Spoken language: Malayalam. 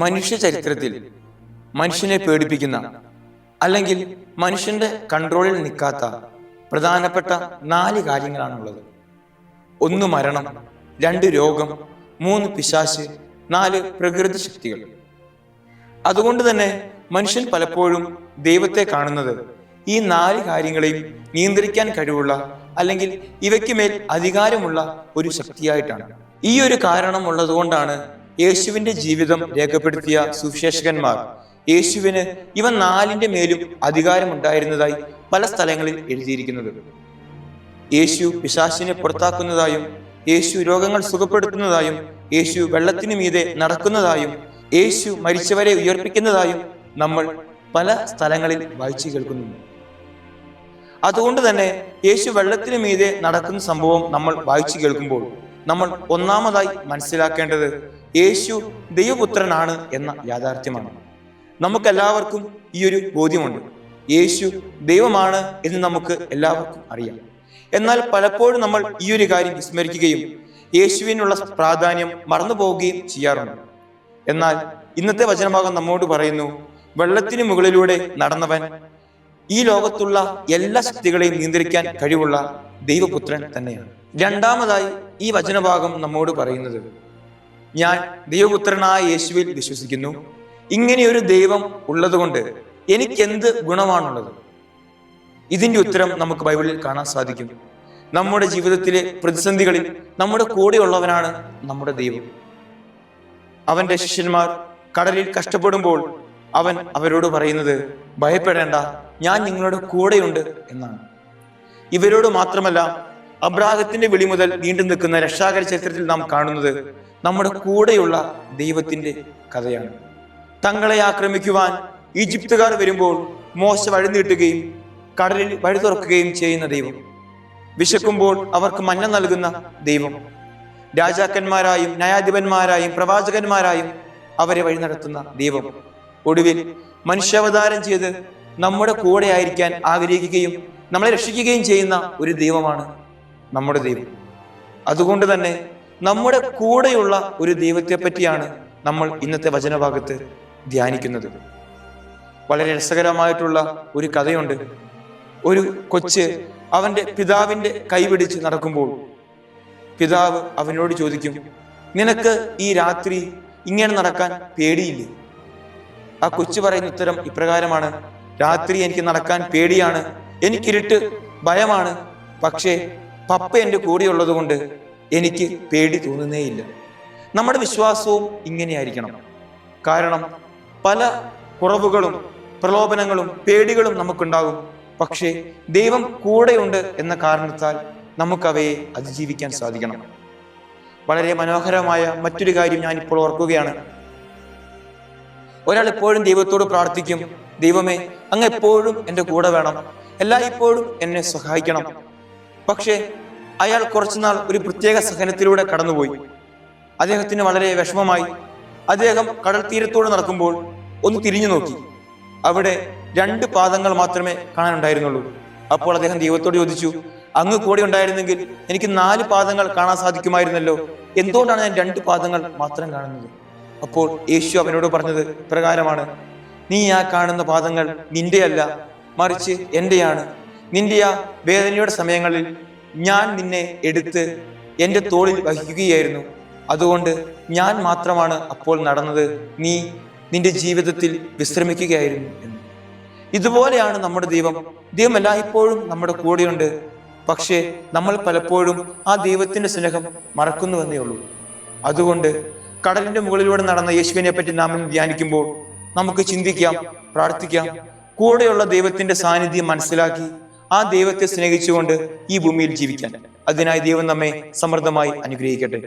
മനുഷ്യ ചരിത്രത്തിൽ മനുഷ്യനെ പേടിപ്പിക്കുന്ന അല്ലെങ്കിൽ മനുഷ്യന്റെ കൺട്രോളിൽ നിൽക്കാത്ത പ്രധാനപ്പെട്ട 4 കാര്യങ്ങളാണുള്ളത്. 1 മരണം, 2 രോഗം, 3 പിശാച്, 4 പ്രകൃതി ശക്തികൾ. അതുകൊണ്ട് തന്നെ മനുഷ്യൻ പലപ്പോഴും ദൈവത്തെ കാണുന്നത് ഈ 4 കാര്യങ്ങളെയും നിയന്ത്രിക്കാൻ കഴിവുള്ള അല്ലെങ്കിൽ ഇവയ്ക്ക് മേൽ അധികാരമുള്ള ഒരു ശക്തിയായിട്ടാണ്. ഈ ഒരു കാരണം ഉള്ളതുകൊണ്ടാണ് യേശുവിന്റെ ജീവിതം രേഖപ്പെടുത്തിയ സുവിശേഷകന്മാർ യേശുവിന് ഇവ 4ന്റെ മേലും അധികാരമുണ്ടായിരുന്നതായി പല സ്ഥലങ്ങളിൽ എഴുതിയിരിക്കുന്നത്. യേശു പിശാചിനെ പുറത്താക്കുന്നതായും, യേശു രോഗങ്ങൾ സുഖപ്പെടുത്തുന്നതായും, യേശു വെള്ളത്തിനു മീതെ നടക്കുന്നതായും, യേശു മരിച്ചവരെ ഉയർപ്പിക്കുന്നതായും നമ്മൾ പല സ്ഥലങ്ങളിൽ വായിച്ചു കേൾക്കുന്നുണ്ട്. അതുകൊണ്ട് തന്നെ യേശു വെള്ളത്തിനു മീതെ നടക്കുന്ന സംഭവം നമ്മൾ വായിച്ചു കേൾക്കുമ്പോൾ നമ്മൾ ഒന്നാമതായി മനസ്സിലാക്കേണ്ടത് യേശു ദൈവപുത്രനാണ് എന്ന യാഥാർത്ഥ്യമാണ്. നമുക്കെല്ലാവർക്കും ഈ ഒരു ബോധ്യമുണ്ട്. യേശു ദൈവമാണ് എന്ന് നമുക്ക് എല്ലാവർക്കും അറിയാം. എന്നാൽ പലപ്പോഴും നമ്മൾ ഈ ഒരു കാര്യം വിസ്മരിക്കുകയും യേശുവിനുള്ള പ്രാധാന്യം മറന്നു പോവുകയും ചെയ്യാറുണ്ട്. എന്നാൽ ഇന്നത്തെ വചനഭാഗം നമ്മോട് പറയുന്നു, വെള്ളത്തിന് മുകളിലൂടെ നടന്നവൻ ഈ ലോകത്തുള്ള എല്ലാ ശക്തികളെയും നിയന്ത്രിക്കാൻ കഴിവുള്ള ദൈവപുത്രൻ തന്നെയാണ്. രണ്ടാമതായി ഈ വചനഭാഗം നമ്മോട് പറയുന്നത്, ഞാൻ ദൈവപുത്രനായ യേശുവിൽ വിശ്വസിക്കുന്നു. ഇങ്ങനെയൊരു ദൈവം ഉള്ളതുകൊണ്ട് എനിക്കെന്ത് ഗുണമാണുള്ളത്? ഇതിന്റെ ഉത്തരം നമുക്ക് ബൈബിളിൽ കാണാൻ സാധിക്കും. നമ്മുടെ ജീവിതത്തിലെ പ്രതിസന്ധികളിൽ നമ്മുടെ കൂടെയുള്ളവനാണ് നമ്മുടെ ദൈവം. അവന്റെ ശിഷ്യന്മാർ കടലിൽ കഷ്ടപ്പെടുമ്പോൾ അവൻ അവരോട് പറയുന്നത്, ഭയപ്പെടേണ്ട, ഞാൻ നിങ്ങളുടെ കൂടെയുണ്ട് എന്നാണ്. ഇവരോട് മാത്രമല്ല, അബ്രാഹത്തിന്റെ വിളി മുതൽ നീണ്ടു നിൽക്കുന്ന രക്ഷാകര ചരിത്രത്തിൽ നാം കാണുന്നത് നമ്മുടെ കൂടെയുള്ള ദൈവത്തിന്റെ കഥയാണ്. തങ്ങളെ ആക്രമിക്കുവാൻ ഈജിപ്തുകാർ വരുമ്പോൾ മോശ വഴി നീട്ടുകയും കടലിൽ വഴി തുറക്കുകയും ചെയ്യുന്ന ദൈവം, വിശക്കുമ്പോൾ അവർക്ക് മന്ന നൽകുന്ന ദൈവം, രാജാക്കന്മാരായും ന്യായാധിപന്മാരായും പ്രവാചകന്മാരായും അവരെ വഴി നടത്തുന്ന ദൈവം, ഒടുവിൽ മനുഷ്യാവതാരം ചെയ്ത് നമ്മുടെ കൂടെ ആയിരിക്കാൻ ആഗ്രഹിക്കുകയും നമ്മളെ രക്ഷിക്കുകയും ചെയ്യുന്ന ഒരു ദൈവമാണ് നമ്മുടെ ദൈവം. അതുകൊണ്ട് തന്നെ നമ്മുടെ കൂടെയുള്ള ഒരു ദൈവത്തെ പറ്റിയാണ് നമ്മൾ ഇന്നത്തെ വചനഭാഗത്ത് ധ്യാനിക്കുന്നത്. വളരെ രസകരമായിട്ടുള്ള ഒരു കഥയുണ്ട്. ഒരു കൊച്ച് അവന്റെ പിതാവിന്റെ കൈപിടിച്ച് നടക്കുമ്പോൾ പിതാവ് അവനോട് ചോദിക്കും, നിനക്ക് ഈ രാത്രി ഇങ്ങനെ നടക്കാൻ പേടിയില്ലേ? ആ കൊച്ചു പറയുന്ന ഉത്തരം ഇപ്രകാരമാണ്, രാത്രി എനിക്ക് നടക്കാൻ പേടിയാണ്, എനിക്കിരുട്ട് ഭയമാണ്, പക്ഷേ പപ്പ എൻ്റെ കൂടെയുള്ളത് കൊണ്ട് എനിക്ക് പേടി തോന്നുന്നേയില്ല. നമ്മുടെ വിശ്വാസവും ഇങ്ങനെയായിരിക്കണം. കാരണം പല കുറവുകളും പ്രലോഭനങ്ങളും പേടികളും നമുക്കുണ്ടാകും. പക്ഷേ ദൈവം കൂടെയുണ്ട് എന്ന കാരണത്താൽ നമുക്കവയെ അതിജീവിക്കാൻ സാധിക്കണം. വളരെ മനോഹരമായ മറ്റൊരു കാര്യം ഞാൻ ഇപ്പോൾ ഓർക്കുകയാണ്. ഒരാൾ എപ്പോഴും ദൈവത്തോട് പ്രാർത്ഥിക്കും, ദൈവമേ, അങ്ങ് എപ്പോഴും എൻ്റെ കൂടെ വേണം, എല്ലായ്പ്പോഴും എന്നെ സഹായിക്കണം. പക്ഷേ അയാൾ കുറച്ചുനാൾ ഒരു പ്രത്യേക സഹനത്തിലൂടെ കടന്നുപോയി. അദ്ദേഹത്തിന് വളരെ വിഷമമായി. അദ്ദേഹം കടൽ തീരത്തോട് നടക്കുമ്പോൾ ഒന്ന് തിരിഞ്ഞു നോക്കി. അവിടെ 2 പാദങ്ങൾ മാത്രമേ കാണാനുണ്ടായിരുന്നുള്ളൂ. അപ്പോൾ അദ്ദേഹം ദൈവത്തോട് ചോദിച്ചു, അങ്ങ് കൂടെ ഉണ്ടായിരുന്നെങ്കിൽ എനിക്ക് 4 പാദങ്ങൾ കാണാൻ സാധിക്കുമായിരുന്നല്ലോ, എന്തുകൊണ്ടാണ് ഞാൻ 2 പാദങ്ങൾ മാത്രം കാണുന്നത്? അപ്പോൾ യേശു അവനോട് പറഞ്ഞത് പ്രകാരമാണ്, നീ ആ കാണുന്ന പാദങ്ങൾ നിന്റെയല്ല, മറിച്ച് എന്റെയാണ്. നിന്റെ ആ വേദനയുടെ സമയങ്ങളിൽ ഞാൻ നിന്നെ എടുത്ത് എൻ്റെ തോളിൽ വഹിക്കുകയായിരുന്നു. അതുകൊണ്ട് ഞാൻ മാത്രമാണ് അപ്പോൾ നടന്നത്, നീ നിന്റെ ജീവിതത്തിൽ വിശ്രമിക്കുകയായിരുന്നു എന്ന്. ഇതുപോലെയാണ് നമ്മുടെ ദൈവം. ദൈവം എല്ലായ്പ്പോഴും നമ്മുടെ കൂടെയുണ്ട്. പക്ഷേ നമ്മൾ പലപ്പോഴും ആ ദൈവത്തിന്റെ സ്നേഹം മറക്കുന്നുവെന്നേ ഉള്ളൂ. അതുകൊണ്ട് കടലിന്റെ മുകളിലൂടെ നടന്ന യേശുവിനെ പറ്റി നാം ധ്യാനിക്കുമ്പോൾ നമുക്ക് ചിന്തിക്കാം, പ്രാർത്ഥിക്കാം, കൂടെയുള്ള ദൈവത്തിന്റെ സാന്നിധ്യം മനസ്സിലാക്കി ആ ദൈവത്തെ സ്നേഹിച്ചുകൊണ്ട് ഈ ഭൂമിയിൽ ജീവിക്കാൻ. അതിനായി ദൈവം നമ്മെ സമൃദ്ധമായി അനുഗ്രഹിക്കട്ടെ.